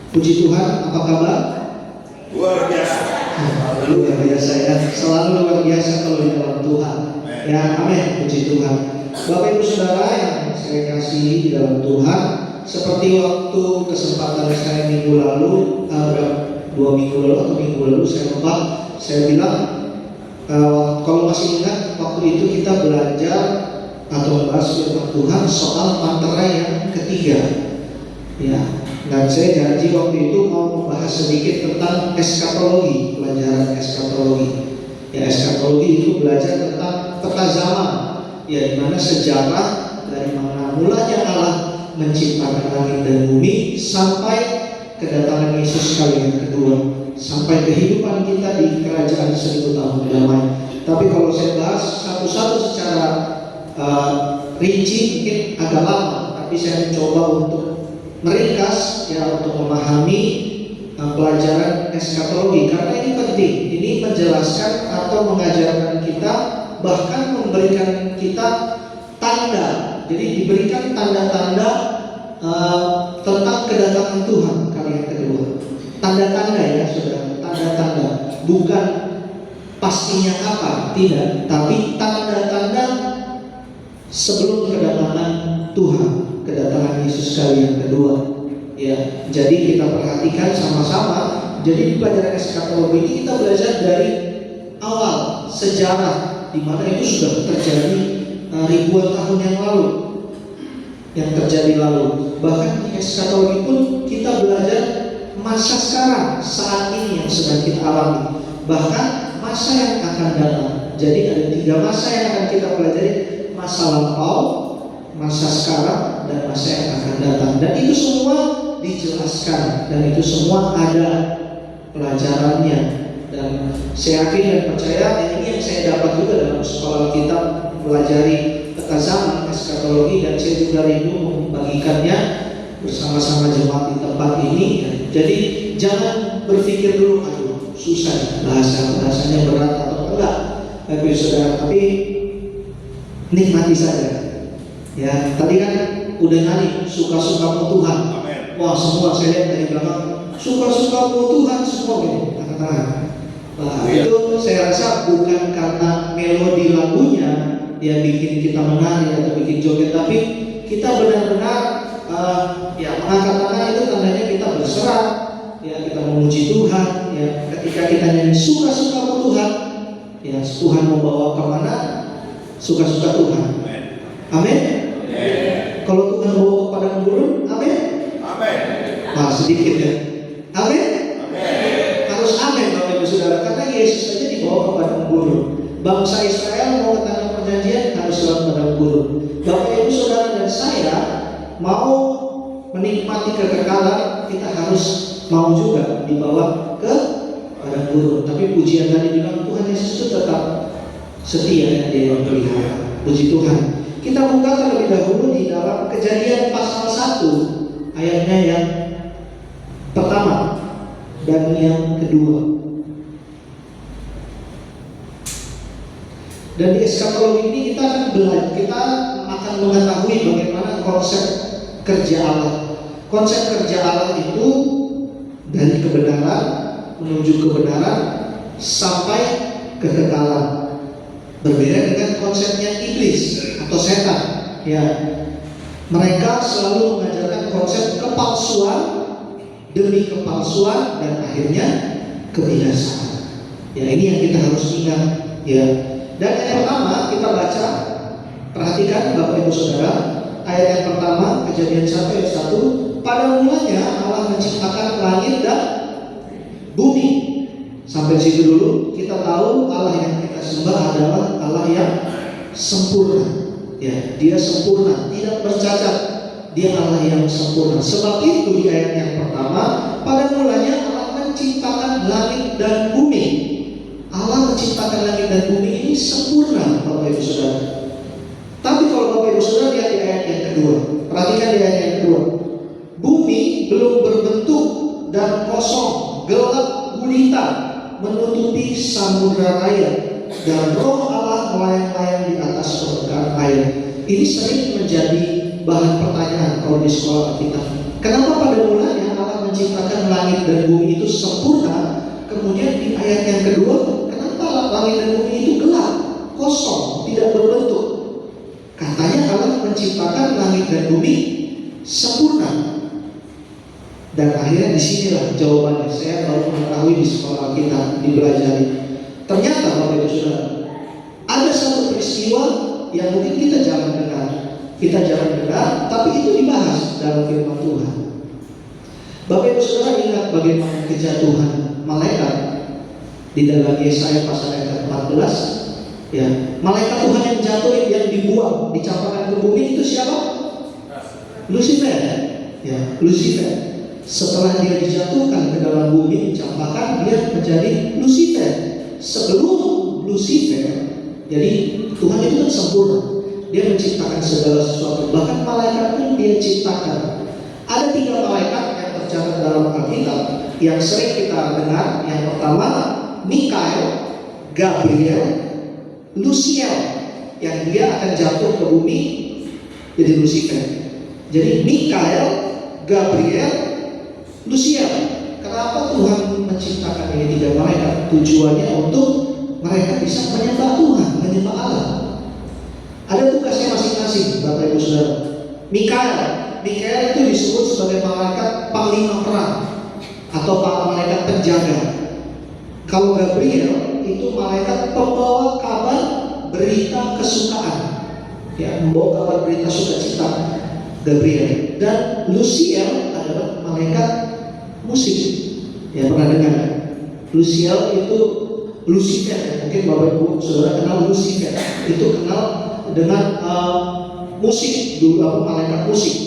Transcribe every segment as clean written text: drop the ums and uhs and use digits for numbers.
Puji Tuhan, apa kabar? Luar biasa. Luar biasa ya, selalu luar biasa kalau di dalam Tuhan. Ya, amin, puji Tuhan. Bapak Ibu Saudara yang saya kasihi di dalam Tuhan, seperti waktu kesempatan saya minggu lalu, 2 minggu lalu atau minggu lalu saya bilang, kalau masih ingat waktu itu kita belajar atau membahas firman Tuhan soal materai yang ketiga. Ya, dan saya janji waktu itu mau membahas sedikit tentang eskatologi, pelajaran eskatologi. Ya, eskatologi itu belajar tentang peta zaman, ya, dimana sejarah dari mana mulanya Allah menciptakan langit dan bumi sampai kedatangan Yesus kali yang kedua, sampai kehidupan kita di kerajaan 1000 tahun damai. Tapi kalau saya bahas satu-satu secara rinci mungkin agak lama, tapi saya mencoba untuk meringkas, ya, untuk memahami pelajaran eskatologi, karena ini penting. Ini menjelaskan atau mengajarkan kita, bahkan memberikan kita tanda. Jadi diberikan tanda-tanda tentang kedatangan Tuhan kali yang kedua. Tanda-tanda, ya saudara, tanda-tanda, bukan pastinya apa, tidak, tapi tanda-tanda sebelum kedatangan Tuhan, kedatangan Yesus kali yang kedua. Ya, jadi kita perhatikan sama-sama. Jadi pelajaran eskatologi ini kita belajar dari awal sejarah, di mana itu sudah terjadi ribuan tahun yang lalu, yang terjadi lalu. Bahkan di eskatologi pun kita belajar masa sekarang, saat ini yang sedang kita alami, bahkan masa yang akan datang. Jadi ada 3 masa yang akan kita pelajari: masa lampau, masa sekarang, dan masa yang akan datang. Dan itu semua dijelaskan, dan itu semua ada pelajarannya. Dan saya yakin dan percaya, ini yang saya dapat juga dalam sekolah kita pelajari peta zaman eskatologi, dan saya juga rindu membagikannya bersama-sama jemaat di tempat ini. Jadi jangan berpikir dulu, aduh susah, bahasanya berat atau enggak, tapi saudara, tapi nikmati saja. Ya, tadi kan udah nyanyi suka-sukamu Tuhan. Amin. Wah, semua saya lihat dari belakang suka-sukamu Tuhan semua gini, tangan-tangan. Nah, itu saya rasa bukan karena melodi lagunya yang bikin kita menari atau bikin joget, tapi kita benar-benar ya mengangkat tangan. Itu tandanya kita berserah, ya, kita memuji Tuhan. Ya, ketika kita nyanyi suka-sukamu Tuhan, ya, Tuhan mau bawa kemana? Suka-suka Tuhan. Amin. Kalau Tuhan bawa ke padang gurun, amin. Amin. Nah, sedikit ya. Amin. Amin. Harus amin, Bapak Ibu Saudara, karena Yesus saja dibawa ke padang gurun. Bangsa Israel mau ke tanah perjanjian harus lewat padang gurun. Bapak Ibu Saudara dan saya mau menikmati kekekalan, kita harus mau juga dibawa ke padang gurun. Tapi pujian tadi bilang Tuhan Yesus itu tetap setia, Dia yang pelihara. Puji Tuhan. Kita buka terlebih dahulu di dalam Kejadian pasal 1 ayatnya yang pertama dan yang kedua. Dan di eskatologi ini kita akan belajar, kita akan mengetahui bagaimana konsep kerja Allah. Konsep kerja Allah itu dari kebenaran menuju kebenaran sampai kekekalan. Berbeda dengan konsepnya iblis atau setan. Ya, mereka selalu mengajarkan konsep kepalsuan demi kepalsuan dan akhirnya kebinasaan. Ya, ini yang kita harus ingat. Ya, dan yang pertama kita baca, perhatikan Bapak Ibu Saudara, ayat yang pertama Kejadian 1 ayat 1. Pada mulanya Allah menciptakan langit dan bumi. Sampai situ dulu. Kita tahu Allah yang kita sembah adalah Allah yang sempurna. Ya, Dia sempurna, tidak bercacat. Dia Allah yang sempurna. Sebab itu di ayat yang pertama, pada mulanya Allah menciptakan langit dan bumi. Allah menciptakan langit dan bumi ini sempurna, Bapak Ibu Saudara. Tapi kalau Bapak Ibu Saudara lihat di ayat yang kedua, perhatikan di ayat yang kedua. Bumi belum berbentuk dan kosong, gelap gulita menutupi samudra raya, dan roh Allah melayang-layang di atas permukaan air. Ini sering menjadi bahan pertanyaan kalau di sekolah kita. Kenapa pada mulanya Allah menciptakan langit dan bumi itu sempurna, kemudian di ayat yang kedua, kenapa langit dan bumi itu gelap, kosong, tidak berbentuk? Katanya Allah menciptakan langit dan bumi sempurna. Dan akhirnya disinilah jawabannya. Saya baru mengetahui di sekolah kita dipelajari. Ternyata Bapak Ibu Saudara, ada satu peristiwa yang mungkin kita jarang dengar, tapi itu dibahas dalam firman Tuhan. Bapak Ibu Saudara ingat bagaimana kejatuhan malaikat di dalam Yesaya pasal yang 14? Ya, malaikat Tuhan yang jatuh, yang dibuang, dicampakkan ke bumi itu siapa? Lucifer. Ya, Lucifer. Setelah dia dijatuhkan ke dalam bumi, dicampakkan, dia menjadi Lucifer. Sebelum Lucifer, jadi Tuhan itu kan sempurna. Dia menciptakan segala sesuatu. Bahkan malaikat pun dia ciptakan. Ada 3 malaikat yang tercatat dalam Alkitab yang sering kita dengar. Yang pertama, Mikael, Gabriel, Luciel, yang dia akan jatuh ke bumi jadi Lucifer. Jadi Mikael, Gabriel, Luciel. Kenapa Tuhan menciptakan ini 3 malaikat? Tujuannya untuk mereka bisa menyembah Tuhan, menyembah Allah. Ada tugasnya masing-masing, Bapak Ibu Saudara. Mikael itu disebut sebagai malaikat panglima perang atau malaikat penjaga. Kalau Gabriel itu malaikat pembawa kabar berita kesukaan, ya, membawa kabar berita sukacita, Gabriel. Dan Luciel adalah malaikat musik. Ya, pernah dengar? Luciel itu Lucifer. Mungkin Bapak Ibu Saudara kenal Lucifer. Itu kenal dengan musik dulu, malaikat musik.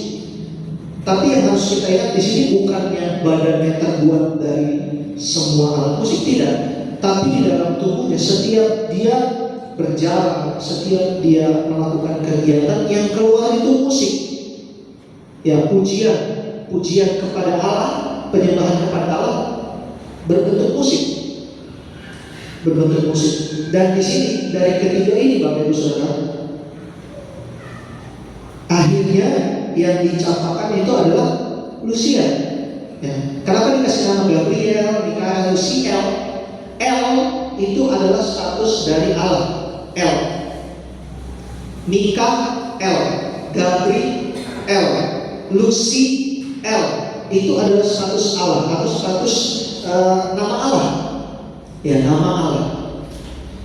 Tapi yang harus kita ingat di sini bukannya badannya terbuat dari semua alat musik, tidak. Tapi di dalam tubuhnya setiap dia berjalan, setiap dia melakukan kegiatan yang keluar itu musik. Ya, pujian kepada Allah, penyembahan kepada Allah berbentuk musik. Dan di sini dari ketiga ini Bapak Ibu Saudara, akhirnya yang dicampakkan itu adalah Lucifer. Ya. Kenapa dikasih nama Gabriel, Mikael, Luciel? El itu adalah status dari Allah. El, Mikael, Gabriel, Luciel itu adalah status Allah atau status nama Allah. Ya, nama Allah.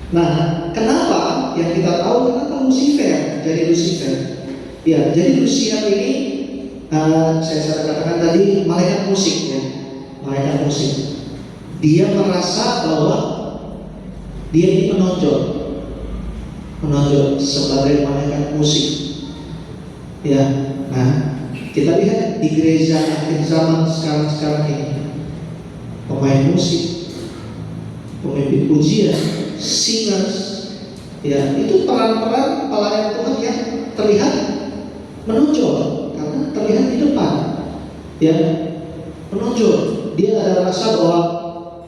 Nah, kenapa yang kita tahu kenapa Lucifer jadi Lucifer? Ya, jadi Lucifer ini saya katakan tadi malaikat musik, ya, malaikat musik. Dia merasa bahwa dia ini menonjol sebagai malaikat musik. Ya, nah kita lihat di gereja akhir zaman sekarang ini, pemain musik, pemimpin pujian, singers, ya, itu peran-peran pelayan Tuhan yang terlihat menonjol karena terlihat di depan, ya, menonjol. Dia ada rasa bahwa,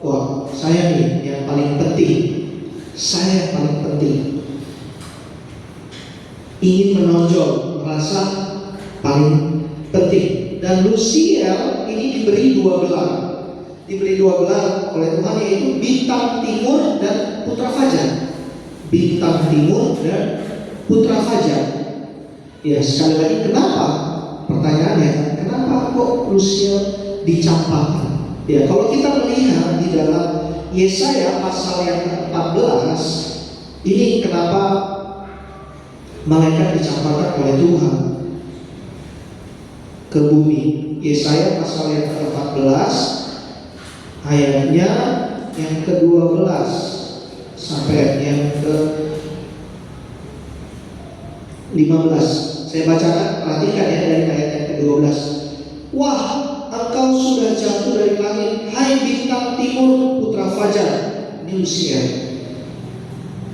wah, saya nih yang paling penting, saya yang paling penting, ingin menonjol, merasa paling penting. Dan Luciel ini diberi 2 gelar. Diberi 2 gelar oleh Tuhan, yaitu bintang timur dan putra fajar. Bintang timur dan putra fajar. Ya, sekali lagi, kenapa? Pertanyaannya, kenapa kok Luciel dicampakkan? Ya, kalau kita melihat di dalam Yesaya pasal yang ke-14, ini kenapa malaikat dicampakkan oleh Tuhan ke bumi. Yesaya pasal yang ke-14 ayatnya yang ke-12 sampai yang ke-15. Saya bacakan, perhatikan ya, dari ayat yang ke-12. Wah, engkau sudah jatuh dari langit, hai bintang timur putra fajar. Ini Lucifer.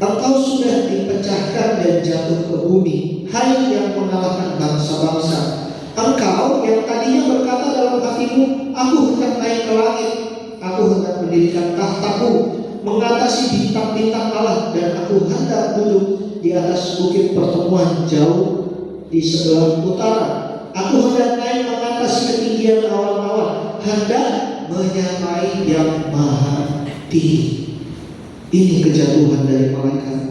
Engkau sudah dipecahkan dan jatuh ke bumi, hai yang mengalahkan bangsa-bangsa. Engkau yang tadinya berkata dalam hatimu, aku hendak naik ke langit, aku hendak mendirikan tahtaku mengatasi bintang-bintang Allah, dan aku hendak duduk di atas bukit pertemuan jauh di sebelah utara. Aku hendak naik mengatasi ketinggian awan-awan, hendak menyamai yang maha tinggi. Ini kejatuhan dari malaikat.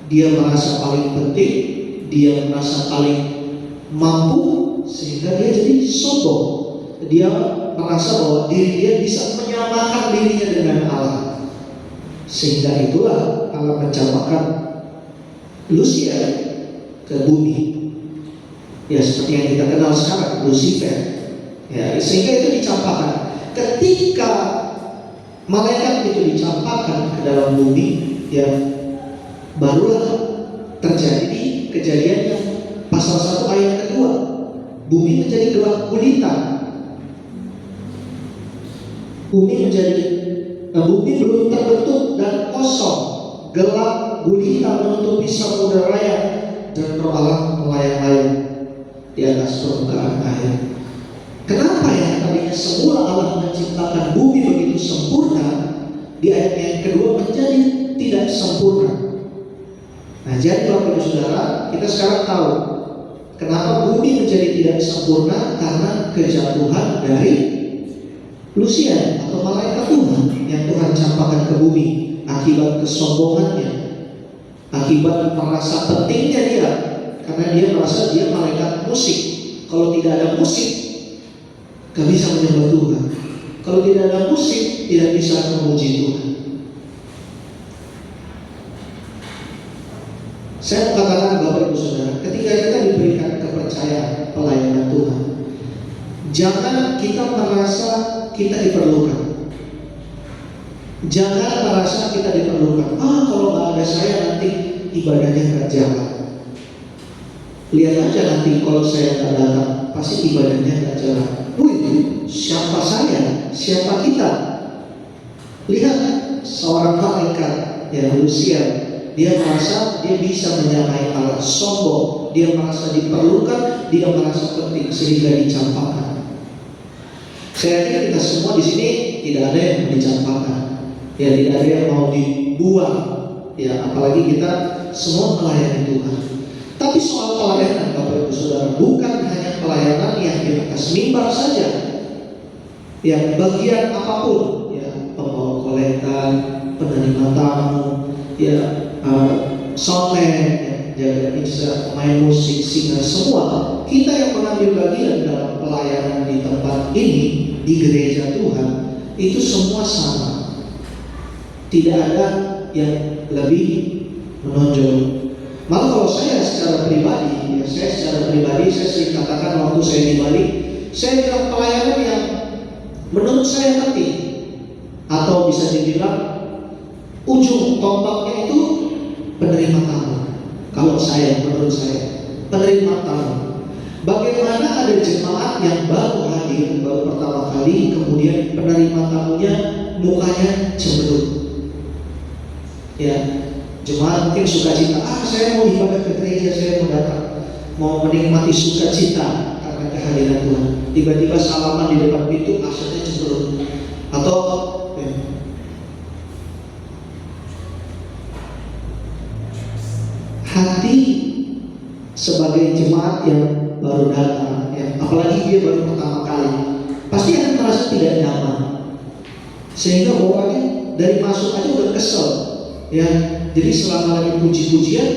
Dia merasa paling penting, dia merasa paling mampu, sehingga dia jadi sombong. Dia merasa bahwa diri dia bisa menyamakan dirinya dengan Allah. Sehingga itulah Allah mencampakkan Lucifer ke bumi. Ya, seperti yang kita kenal sekarang, Lucifer. Ya, sehingga itu dicampakkan. Ketika malaikat itu dicampakkan ke dalam bumi, ya, barulah terjadi kejadian yang pasal 1 ayat kedua. Bumi menjadi gelap gulita. Bumi belum terbentuk dan kosong, gelap gulita menutupi samudera raya, dan Roh Allah melayang-layang di atas permukaan air. Kenapa yang tadinya semula Allah menciptakan bumi begitu sempurna, di ayat yang kedua menjadi tidak sempurna? Nah, jadi Bapak Ibu Saudara, kita sekarang tahu kenapa bumi menjadi tidak sempurna, karena kejatuhan dari Lucifer atau malaikat Tuhan yang Tuhan campakkan ke bumi akibat kesombongannya, akibat merasa pentingnya dia, karena dia merasa dia malaikat musik. Kalau tidak ada musik, gak bisa menyembah Tuhan. Kalau tidak ada musik, tidak bisa memuji Tuhan. Saya katakan Bapak Ibu Saudara, ketika kita diberikan kepercayaan pelayanan Tuhan, jangan kita merasa kita diperlukan. Jangan merasa kita diperlukan. Kalau nggak ada saya nanti ibadahnya nggak jalan. Lihat aja nanti kalau saya nggak datang, pasti ibadahnya nggak jalan. Wih, siapa saya? Siapa kita? Lihat seorang malaikat yang Lucifer. Dia merasa dia bisa menyamai Allah, sombong. Dia merasa diperlukan, dia merasa penting, sehingga dicampakkan. Saya yakin kita semua di sini tidak ada yang mau dicampakkan, ya, tidak ada yang mau dibuang, ya, apalagi kita semua melayani Tuhan. Tapi soal pelayanan Bapak Ibu Saudara, bukan hanya pelayanan yang di atas mimbar saja, yang bagian apapun, ya, pembawa koletan, penerima tamu, ya, soundman, jaga mixer, pemain musik, singer, semua kita yang mengambil bagian dalam pelayanan di tempat ini, di gereja Tuhan, itu semua sama. Tidak ada yang lebih menonjol. Malah kalau saya secara pribadi, saya sering katakan waktu saya di Bali, saya bilang pelayanan yang menurut saya penting, atau bisa dibilang ujung tombaknya itu penerima tamu. Kalau menurut saya, penerima tamu. Bagaimana ada jemaat yang baru hadir, baru pertama kali, kemudian penerima tamunya mukanya cemberut. Ya, jemaat mungkin sukacita. Saya mau ibadah ke gereja, saya mau datang, mau menikmati sukacita karena kehadiran Tuhan. Tiba-tiba salaman di depan pintu, asalnya cemberut. Atau hati sebagai jemaat yang baru datang, ya, apalagi dia baru pertama kali, pasti akan merasa tidak nyaman, sehingga bawaannya dari masuk aja udah kesel, ya. Jadi selama lagi puji-pujian,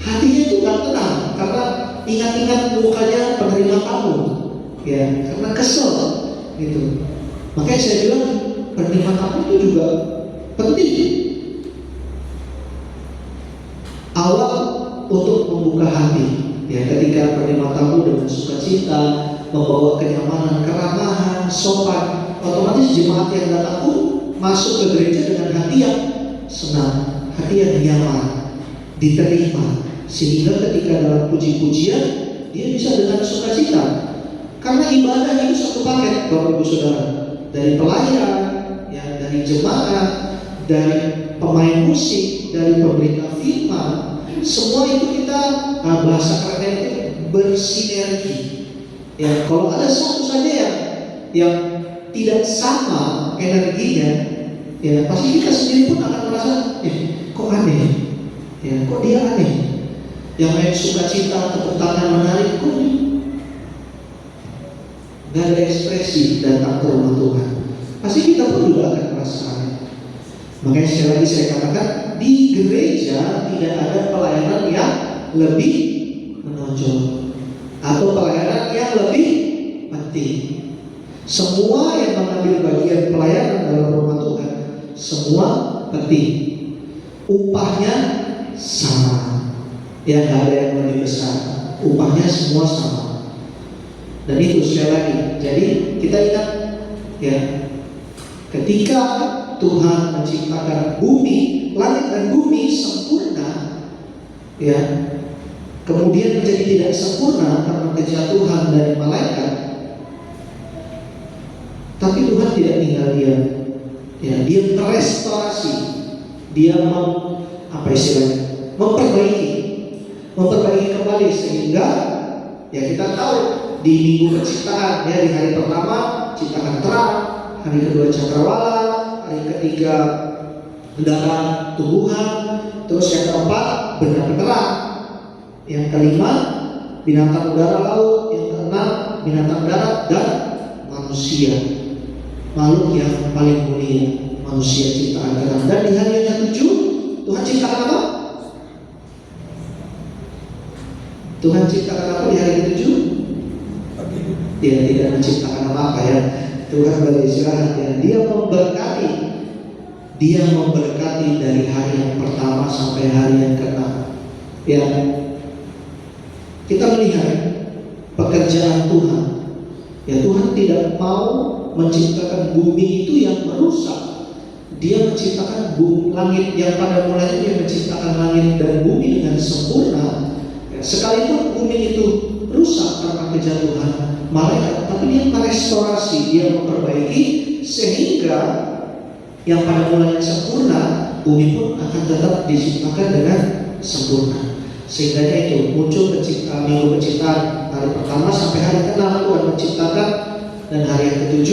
hatinya itu gak tenang karena ingat-ingat mukanya penerima tamu, ya, karena kesel, gitu. Makanya saya bilang penerima tamu itu juga penting. Awal untuk membuka hati, ya, ketika penerima tamu dengan sukacita, membawa kenyamanan, keramahan, sopan, otomatis jemaat yang datang pun masuk ke gereja dengan hati yang senang, hati yang nyaman, diterima, sehingga ketika dalam puji-pujian dia bisa dengan sukacita. Karena ibadah itu satu paket, Bapak Ibu Saudara, dari pelayan, ya, dari jemaat, dari pemain musik, dari pemberita firman. Semua itu kita, bahasa kerennya itu bersinergi. Ya, kalau ada satu saja yang tidak sama energinya, ya, pasti kita sendiri pun akan merasa, kok aneh, ya, kok dia aneh. Yang lain sukacita, tepuk tangan, menarik, kok gak ada ekspresi datang ke rumah Tuhan. pasti kita pun juga akan merasakan. Makanya sekali lagi saya katakan, di gereja tidak ada pelayanan yang lebih menonjol atau pelayanan yang lebih penting. Semua yang mengambil bagian pelayanan dalam rumah Tuhan, semua penting. Upahnya sama, ya nggak ada yang lebih besar. Upahnya semua sama. Dan itu sekali lagi. Jadi kita ingat, ya, ketika Tuhan menciptakan bumi, langit dan bumi sempurna, ya, kemudian menjadi tidak sempurna karena kejatuhan dari malaikat. Tapi Tuhan tidak tinggal diam, ya, dia merestorasi, dia memperbaiki kembali sehingga, ya, kita tahu di minggu penciptaan, ya, di hari pertama ciptakan terang, hari kedua cakrawala, hari ketiga udara tumbuhan, terus yang keempat benda penerang, yang kelima binatang udara laut, yang keenam binatang darat dan manusia, makhluk yang paling mulia, manusia ciptaan Tuhan. Dan di hari yang ketujuh Tuhan ciptakan apa? Tuhan ciptakan apa di hari ketujuh? Dia tidak menciptakan apa-apa, ya. Tuhan beristirahat, ya. Dia memberkati dari hari yang pertama sampai hari yang ke-6. Ya, kita melihat pekerjaan Tuhan. Ya, Tuhan tidak mau menciptakan bumi itu yang merusak. Dia menciptakan langit yang pada mulanya dia menciptakan langit dan bumi dengan sempurna. Ya, sekalipun bumi itu rusak karena kejatuhan malaikat, tapi dia merestorasi, dia memperbaiki sehingga yang pada mulanya sempurna, bumi pun akan tetap diciptakan dengan sempurna. Sehingga itu muncul minggu penciptaan, hari pertama sampai hari ke-6 Tuhan menciptakan, dan hari yang ke-7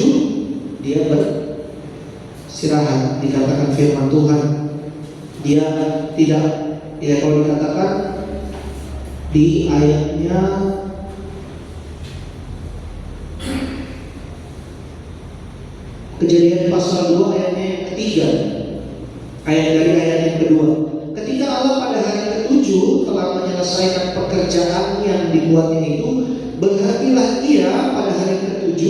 dia beristirahat. Dikatakan firman Tuhan, dia tidak, ya, kalau dikatakan di ayatnya Kejadian pasal 2 ayatnya yang ketiga, ayat yang kedua. Ketika Allah pada hari ke-7 telah menyelesaikan pekerjaan yang dibuatnya itu, berhentilah ia pada hari ke-7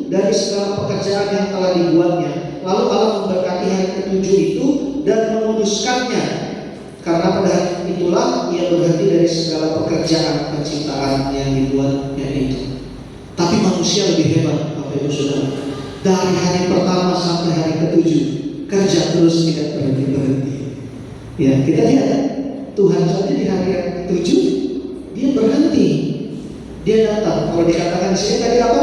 dari segala pekerjaan yang telah dibuatnya. Lalu Allah memberkati hari ke-7 itu dan menguduskannya, karena pada hari itulah ia berhenti dari segala pekerjaan penciptaan yang dibuatnya itu. Tapi manusia lebih hebat, Bapak Ibu Saudara. Dari hari pertama sampai hari ke-7 kerja terus, tidak berhenti. Ya, kita lihat Tuhan saja di hari yang ke-7 dia berhenti, dia datang. Kalau dikatakan di sini tadi apa?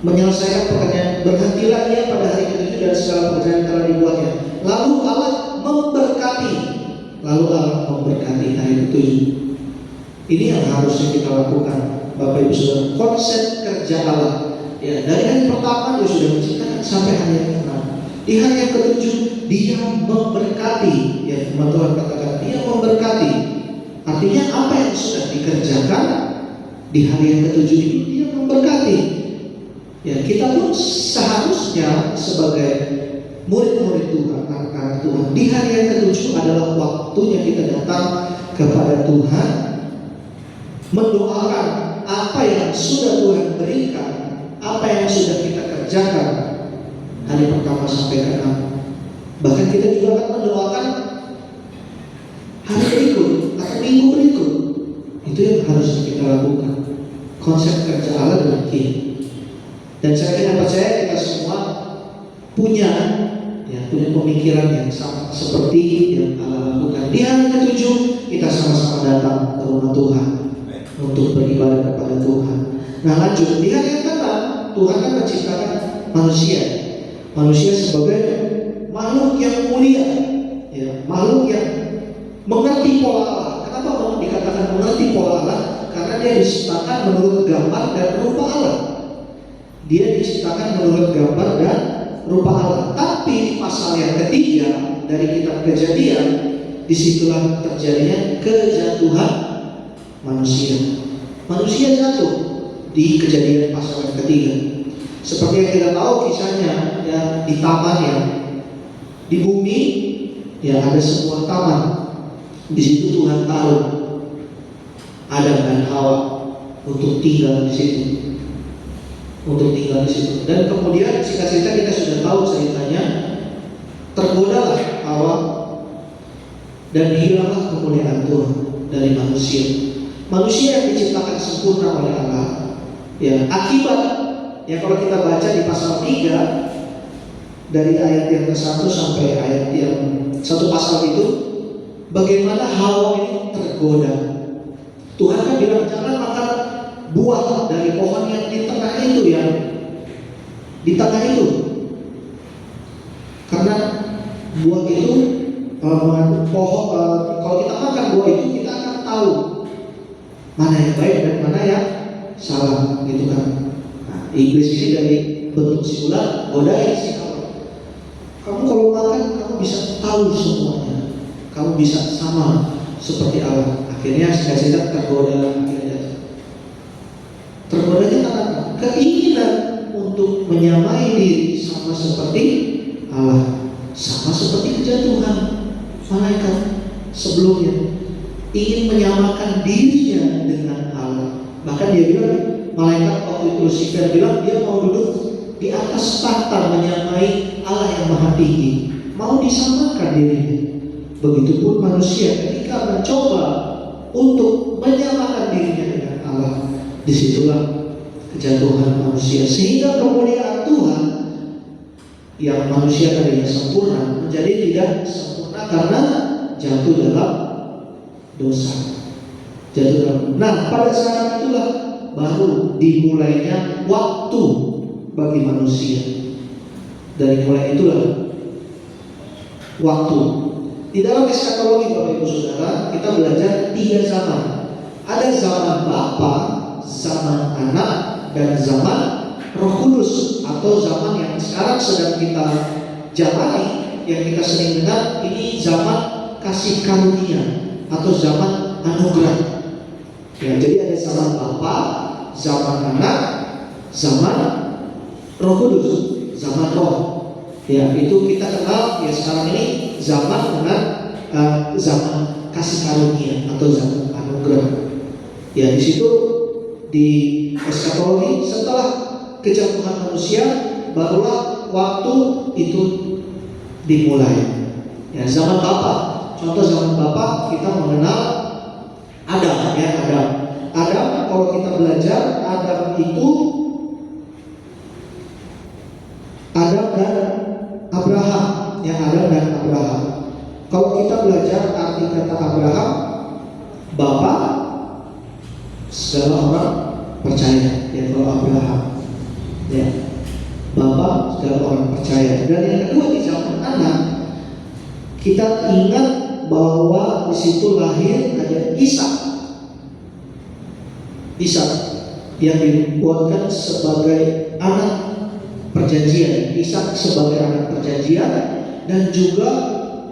Menyelesaikan pekerjaan. Berhentilah ia pada hari ke-7 dan segala pekerjaan yang telah dibuatnya. Lalu Allah memberkati. Hari ke-7. Ini yang harusnya kita lakukan, Bapak Ibu Saudara. Konsep kerja Allah, ya, dari hari pertama dia sudah menciptakan sampai hari yang ke-6. Di hari yang ke-7 dia memberkati, ya, firman Tuhan katakan dia memberkati. Artinya apa yang sudah dikerjakan di hari yang ke-7 ini dia memberkati. Ya, kita pun seharusnya sebagai murid-murid Tuhan, anak-anak Tuhan, di hari yang ke-7 adalah waktunya kita datang kepada Tuhan, mendoakan apa yang sudah Tuhan berikan, apa yang sudah kita kerjakan hari pertama sampai ke-6. Bahkan kita juga akan mendoakan hari berikut atau minggu berikut. Itu yang harus kita lakukan. Konsep kerja Allah demikian. Dan saya percaya kita semua punya pemikiran yang sama seperti yang Allah lakukan. Di hari ke-7 kita sama-sama datang ke rumah Tuhan untuk beribadah kepada Tuhan. Nah, lanjut di hari yang ke-6 Tuhan kan menciptakan manusia sebagai makhluk yang mulia, ya, makhluk yang mengerti pola Allah. Kenapa dikatakan mengerti pola Allah? Karena dia diciptakan menurut gambar dan rupa Allah. Dia diciptakan menurut gambar dan rupa Allah. Tapi di pasal yang ketiga dari kitab Kejadian, disitulah terjadinya kejatuhan manusia. Manusia jatuh di Kejadian pasal yang ketiga. Seperti yang kita tahu kisahnya ya, di taman ya, di bumi ya ada sebuah taman. Di situ Tuhan taruh Adam dan Hawa untuk tinggal di situ, Dan kemudian singkat cerita kita sudah tahu ceritanya, tergodalah Hawa dan hilanglah kemuliaan Tuhan dari manusia. Manusia yang diciptakan sempurna oleh Allah. Ya, akibat ya kalau kita baca di pasal 3 dari ayat yang ke-1 sampai ayat yang satu pasal itu, bagaimana Hawa ini tergoda. Tuhan kan bilang jangan makan buah dari pohon yang di tengah itu ya, di tengah itu, karena buah itu kalau kita makan buah itu kita akan tahu mana yang baik dan mana yang salah, gitu kan. Nah, iblis ini dari bentuk si ular godain si Hawa. Kamu kalau makan kamu bisa tahu semuanya, kamu bisa sama seperti Allah. Akhirnya singkat tergoda, tergodanya karena keinginan untuk menyamai diri sama seperti Allah, sama seperti kejatuhan malaikat sebelumnya, ingin menyamakan dirinya dengan Allah. Bahkan dia bilang, malaikat waktu itu Lucifer bilang dia mau duduk di atas tahta menyamai Allah yang maha tinggi, mau disamakan dirinya. Begitupun manusia ketika mencoba untuk menyamakan dirinya dengan Allah, disitulah kejatuhan manusia, sehingga kemuliaan Tuhan yang manusia tadinya sempurna menjadi tidak sempurna karena jatuh dalam dosa. Nah, pada saat itulah baru dimulainya waktu bagi manusia. Dari mulai itulah waktu. Di dalam eskatologi Bapak Ibu Saudara, kita belajar 3 zaman. Ada zaman Bapa, zaman Anak, dan zaman Roh Kudus, atau zaman yang sekarang sedang kita jalani, yang kita sering dengar, ini zaman kasih karunia atau zaman anugerah. Ya, jadi ada zaman Bapa, zaman Anak, zaman Roh Kudus, zaman Roh. Ya, itu kita kenal ya sekarang ini zaman dengan zaman kasih karunia atau zaman anugerah. Ya, di situ di eskatologi setelah kejatuhan manusia barulah waktu itu dimulai. Ya, zaman Bapa. Contoh zaman Bapa kita mengenal Adam ya, Adam kalau kita belajar Adam itu Adam dan Abraham, ya Adam dan Abraham. Kalau kita belajar arti kata Abraham, Bapa segala orang percaya, ya kalau Abraham, ya Bapa segala orang percaya. Dan yang kedua di zaman Anak, kita ingat bahwa di situ lahir ada Ishak yang dibuatkan sebagai anak perjanjian, Ishak sebagai anak perjanjian, dan juga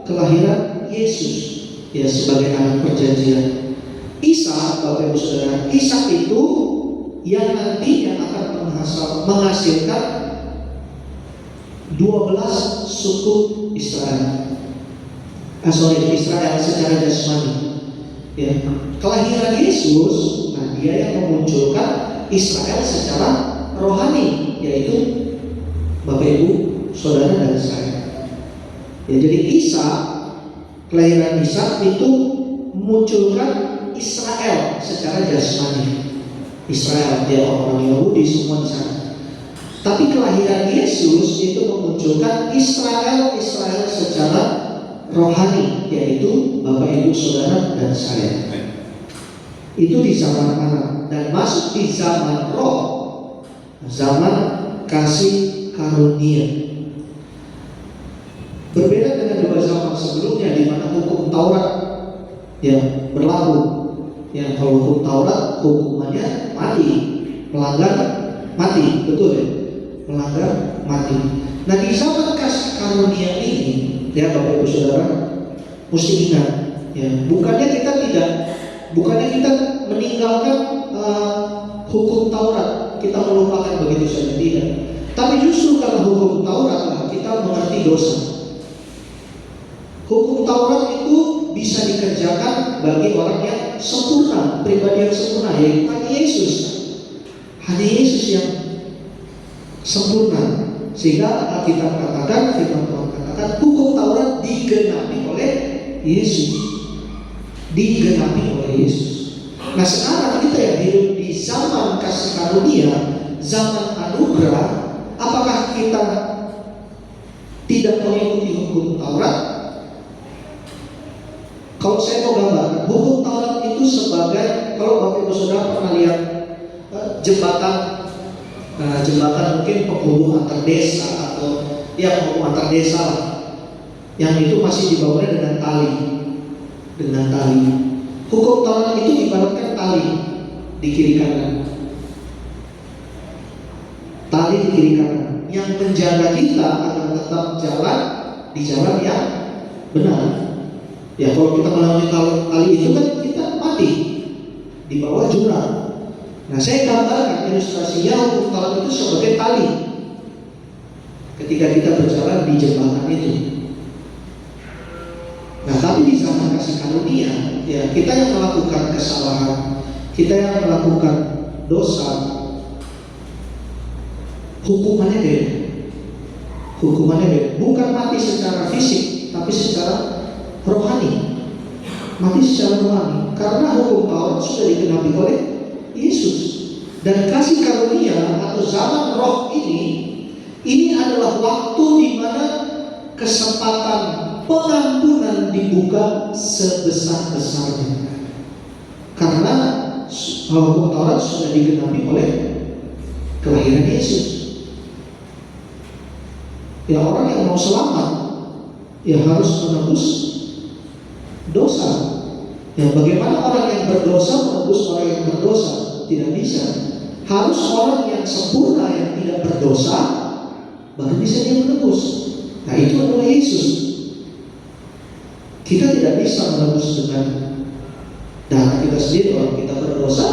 kelahiran Yesus ya sebagai anak perjanjian. Ishak, Bapak Ibu Saudara, Ishak itu yang nanti yang akan menghasilkan 12 suku Israel. Israel secara jasmani. Ya, kelahiran Yesus, nah dia yang memunculkan Israel secara rohani, yaitu Bapak Ibu, Saudara dan saya. Ya, jadi kelahiran Ishak itu memunculkan Israel secara jasmani. Israel, dia orang Yahudi semua di sana. Tapi kelahiran Yesus itu memunculkan Israel secara rohani, yaitu Bapak Ibu Saudara dan saya. Itu di zaman Anak, dan masuk di zaman Roh, zaman kasih karunia. Berbeda dengan 2 zaman sebelumnya di mana hukum Taurat ya berlaku. Ya, kalau hukum Taurat hukumannya mati, melanggar mati, betul ya? Melanggar mati. Nah, di zaman kasih karunia ini, ya Bapak Ibu Saudara, mesti ingat, ya bukannya kita meninggalkan hukum Taurat, kita melupakan begitu saja, tidak. Tapi justru karena hukum Taurat lah kita mengerti dosa. Hukum Taurat itu bisa dikerjakan bagi orang yang sempurna, pribadi yang sempurna, yaitu hanya Yesus. Hanya Yesus yang sempurna. Sehingga Alkitab katakan, firman Tuhan katakan, hukum Taurat digenapi oleh Yesus. Digenapi oleh Yesus. Nah sekarang kita yang hidup di zaman kasih karunia, zaman anugerah, apakah kita tidak mengikuti hukum Taurat? Kalau saya mau gambarkan, hukum Taurat itu sebagai, kalau Bapak Ibu Saudara pernah lihat jembatan mungkin penghubung antar desa atau penghubung antar desa, yang itu masih dibangunnya dengan tali. Hukum Taurat itu ibaratkan tali di kiri kanan. Tali di kiri kanan yang menjaga kita agar tetap jalan di jalan yang benar. Ya kalau kita melewati tali itu kan kita mati di bawah jurang. Nah saya gambarkan ilustrasinya hukum Taurat itu sebagai tali ketika kita berjalan di jembatan itu. Nah tapi di zaman kasih karunia, ya kita yang melakukan kesalahan, kita yang melakukan dosa, hukumannya beda. Bukan mati secara fisik, tapi secara rohani. Mati secara rohani, karena hukum Taurat sudah digenapi oleh Yesus. Dan kasih karunia atau zaman roh ini adalah waktu di mana kesempatan pengampunan dibuka sebesar-besarnya. Karena hukum Taurat sudah digenapi oleh kelahiran Yesus. Ya orang yang mau selamat, ya harus menebus dosa. Ya bagaimana orang yang berdosa menebus orang yang berdosa? Tidak bisa. Harus orang yang sempurna yang tidak berdosa baru bisa dia menebus. Nah itu adalah Yesus. Kita tidak bisa menebus dengan darah kita sendiri kalau kita berdosa.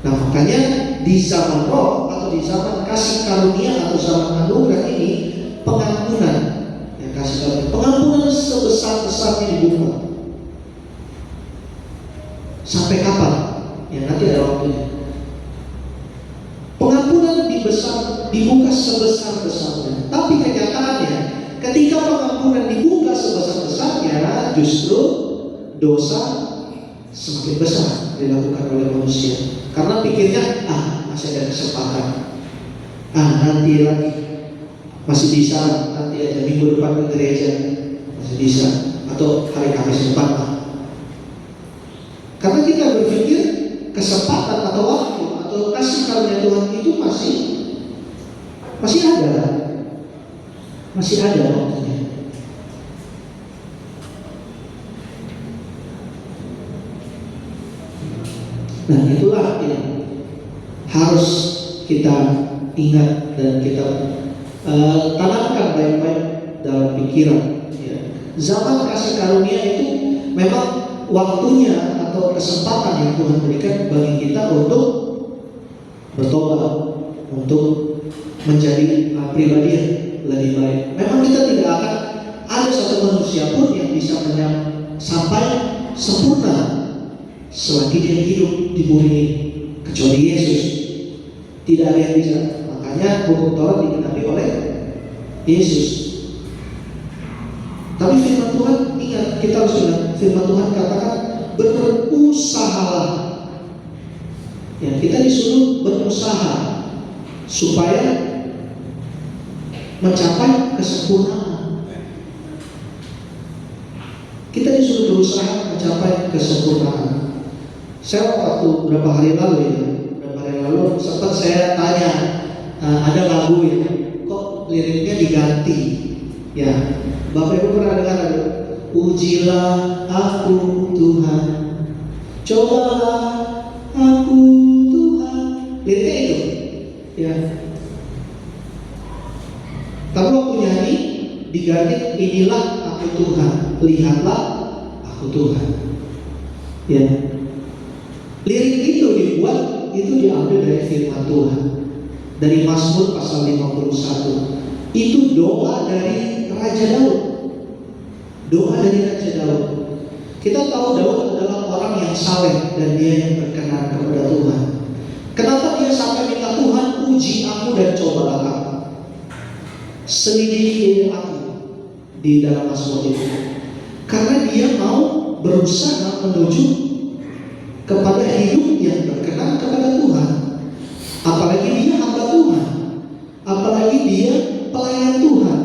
Nah makanya di zaman roh atau di zaman kasih karunia atau zaman anugerah ini pengampunan, ya kasih karunia, pengampunan sebesar-besarnya dibuka. Sampai kapan? Ya nanti ada waktunya. Pengampunan dibuka sebesar-besarnya. Tapi kenyataannya ketika pengampunan dibuka sebesar-besarnya, justru dosa semakin besar dilakukan oleh manusia. Karena pikirnya, masih ada kesempatan. Nanti lagi masih bisa, nanti aja minggu depan ke gereja masih bisa, atau hari Kamis depan. Karena kita berpikir kesempatan atau waktu atau kasih karunia Tuhan itu masih ada waktunya. Nah itulah yang harus kita ingat dan kita tanamkan baik-baik dalam pikiran. Ya. Zaman kasih karunia itu memang waktunya atau kesempatan yang Tuhan berikan bagi kita untuk bertobat, untuk menjadi pribadi yang lebih baik. Memang kita tidak akan ada satu manusia pun yang bisa sampai sempurna selagi dia hidup di bumi ini, kecuali Yesus. Tidak ada yang bisa. Makanya hukum Taurat digenapi oleh Yesus. Tapi firman Tuhan, ingat, kita harus ingat, firman Tuhan katakan berusahalah. Ya, kita disuruh berusaha supaya mencapai kesempurnaan. Kita disuruh berusaha mencapai kesempurnaan. Saya waktu beberapa hari lalu sempat saya tanya, ada lagu ya, kok liriknya diganti? Ya, Bapak Ibu pernah dengar lagu? Ujilah aku Tuhan, cobalah aku Tuhan. Liriknya itu, ya. Tapi waktu nyanyi diganti, inilah aku Tuhan, lihatlah aku Tuhan. Ya. Lirik itu dibuat, itu diambil dari firman Tuhan. dari Mazmur pasal 51. Itu doa dari Raja Daud. Doa dari Raja Daud. Kita tahu Daud adalah orang yang saleh dan dia yang berkenan kepada Tuhan. Kenapa dia sampai minta Tuhan uji aku dan cobalah aku, selidiki aku di dalam Mazmur itu? Karena dia mau berusaha menuju kepada hidup yang berkenan kepada Tuhan. Apalagi dia hamba Tuhan, apalagi dia pelayan Tuhan.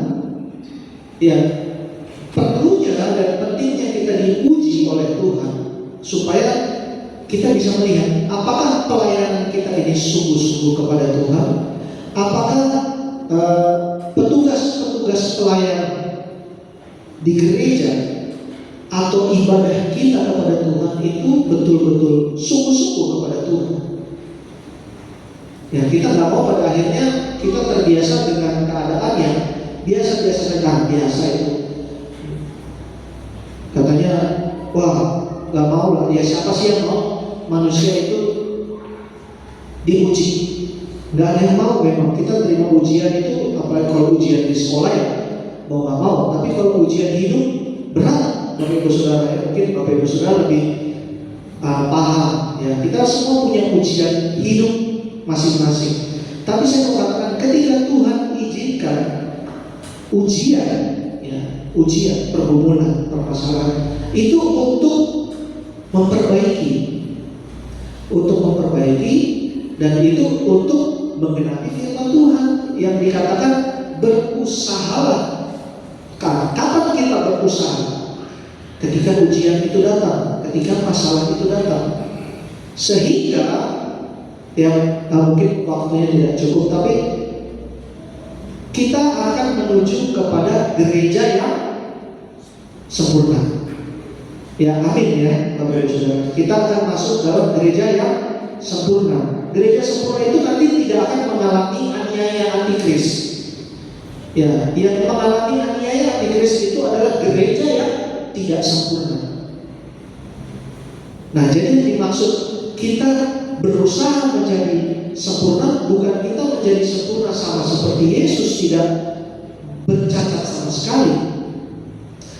Ya, perlunya dan pentingnya kita diuji oleh Tuhan supaya kita bisa melihat apakah pelayanan kita ini sungguh-sungguh kepada Tuhan, apakah petugas-petugas pelayan di gereja atau ibadah kita kepada Tuhan itu betul-betul sungguh-sungguh kepada Tuhan. Ya, kita nggak mau pada akhirnya kita terbiasa dengan keadaan yang biasa-biasa saja. Biasa itu katanya, wah nggak mau lah. Ya siapa sih yang mau manusia itu diuji? Nggak ada yang mau. Memang kita terima ujian itu, apalagi kalau ujian di sekolah ya mau nggak mau. Tapi kalau ujian hidup berat. Bapak Ibu Saudara, ya, mungkin Bapak Ibu Saudara lebih paham. Ya, kita semua punya ujian hidup masing-masing. Tapi saya mau katakan, ketika Tuhan izinkan ujian, ya, ujian pergumulan, permasalahan, itu untuk memperbaiki, dan itu untuk menggenapi firman Tuhan yang dikatakan berusahalah. Kapan kita berusaha? Ketika ujian itu datang, ketika masalah itu datang, sehingga ya mungkin waktunya tidak cukup, tapi kita akan menuju kepada gereja yang sempurna. Ya, amin ya, Bapak Ibu Saudara. Kita akan masuk dalam gereja yang sempurna. Gereja sempurna itu nanti tidak akan mengalami aniaya antikris. Ya, yang mengalami aniaya antikris itu adalah gereja yang tidak sempurna. Nah, jadi dimaksud kita berusaha menjadi sempurna, bukan kita menjadi sempurna sama seperti Yesus, tidak bercacat sama sekali.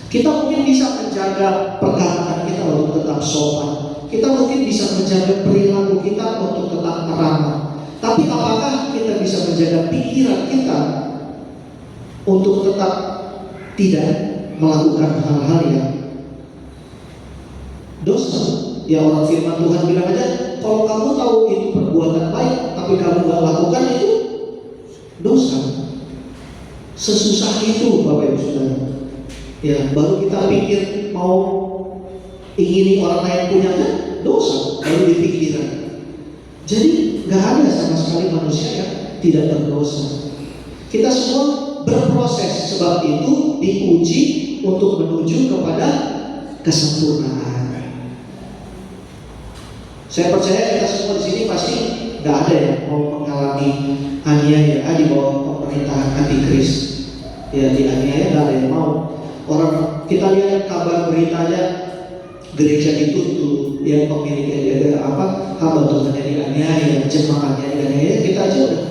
Kita mungkin bisa menjaga perkataan kita untuk tetap sopan. Kita mungkin bisa menjaga perilaku kita untuk tetap ramah. Tapi apakah kita bisa menjaga pikiran kita untuk tetap tidak melakukan hal-hal yang dosa? Ya, orang firman Tuhan bilang aja, kalau kamu tahu itu perbuatan baik tapi kamu gak lakukan, itu dosa. Sesusah itu Bapak Ibu Saudara. Ya, baru kita pikir mau ingini orang lain punya, dosa baru dipikiran. Jadi gak ada sama sekali manusia yang tidak berdosa. Kita semua berproses, sebab itu diuji untuk menuju kepada kesempurnaan. Saya percaya kita semua di sini pasti nggak ada yang mau mengalami aniaya di bawah pemerintahan antikris. Ya, dianiaya nggak ada yang mau. Orang kita lihat kabar beritanya gereja ditutup, ya pemiliknya hamba Tuhannya dianiaya, jemaatnya dianiaya, kita aja udah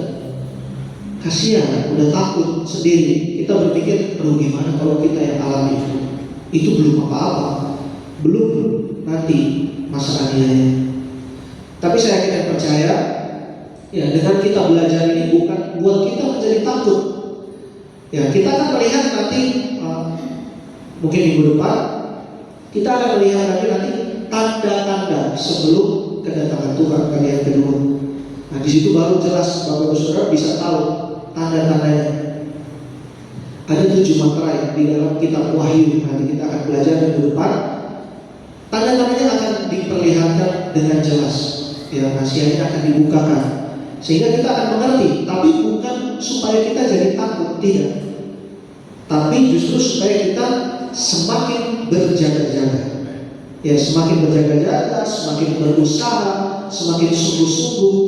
kasihan, udah takut sendiri. Kita berpikir, aduh gimana kalau kita yang alami itu belum apa-apa, belum nanti masa aniaya. Tapi saya yakin dan percaya, ya dengan kita belajar ini bukan buat kita menjadi takut. Ya, kita akan melihat nanti mungkin minggu depan kita akan melihat nanti tanda-tanda sebelum kedatangan Tuhan kali yang kedua. Nah, di situ baru jelas Bapak Ibu Saudara bisa tahu tanda-tandanya. Ada 7 materai di dalam kitab Wahyu. Nanti kita akan belajar minggu depan. Tanda-tandanya akan diperlihatkan dengan jelas. Ya, nasihatnya akan dibukakan sehingga kita akan mengerti. Tapi bukan supaya kita jadi takut, tidak. Tapi justru supaya kita semakin berjaga-jaga. Ya, semakin berjaga-jaga, semakin berusaha, semakin sungguh-sungguh.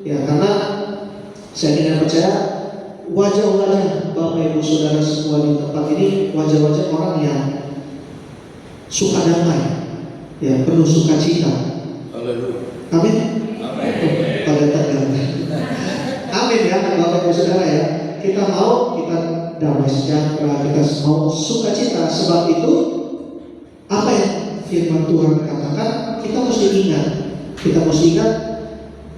Ya, karena saya ingin percaya wajah-wajah Bapak Ibu Saudara semua di tempat ini wajah-wajah orang yang suka damai, ya, penuh sukacita. Haleluya. Amin. Amin. Pada tegang. Amin ya. damai sejahtera, kita mau sukacita. Sebab itu apa yang firman Tuhan katakan kita mesti ingat. Kita mesti ingat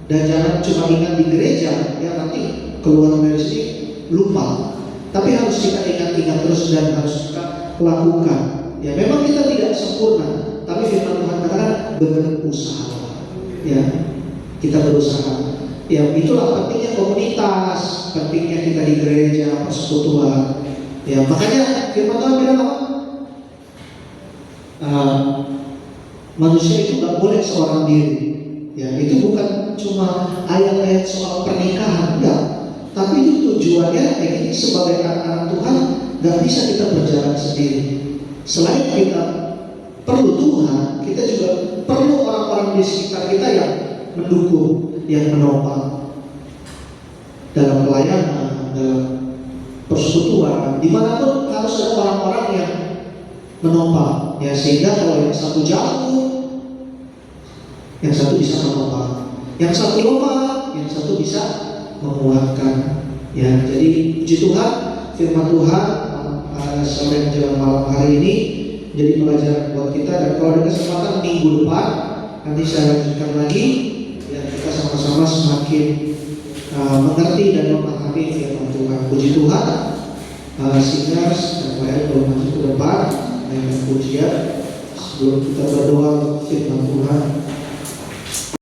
dan jangan cuma ingat di gereja ya, nanti keluar dari sini lupa. Tapi harus kita ingat-ingat terus dan harus kita lakukan. Ya memang kita tidak sempurna, tapi firman Tuhan katakan berusaha. Ya, kita berusaha. Ya itulah pentingnya komunitas, pentingnya kita di gereja, persekutuan. Ya makanya firman Tuhan bilang apa? Manusia itu nggak boleh seorang diri. Ya itu bukan cuma ayat-ayat soal pernikahan, enggak. Tapi itu tujuannya ini sebagai anak-anak Tuhan nggak bisa kita berjalan sendiri. Selain kita perlu Tuhan, kita juga perlu orang-orang di sekitar kita yang mendukung, yang menopang dalam pelayanan, dalam persekutuan, dimanapun harus ada orang-orang yang menopang. Ya sehingga kalau yang satu jatuh, yang satu bisa menopang, yang satu lemah, yang satu bisa menguatkan. Ya, jadi puji Tuhan, firman Tuhan sore menjelang malam hari ini jadi pelajaran buat kita. Dan kalau ada kesempatan minggu depan nanti saya lanjutkan lagi, ya kita sama-sama semakin mengerti dan memahami firman Tuhan. Puji Tuhan, singers dan lain belum masuk ke depan dengan pujian sebelum kita berdoa firman Tuhan.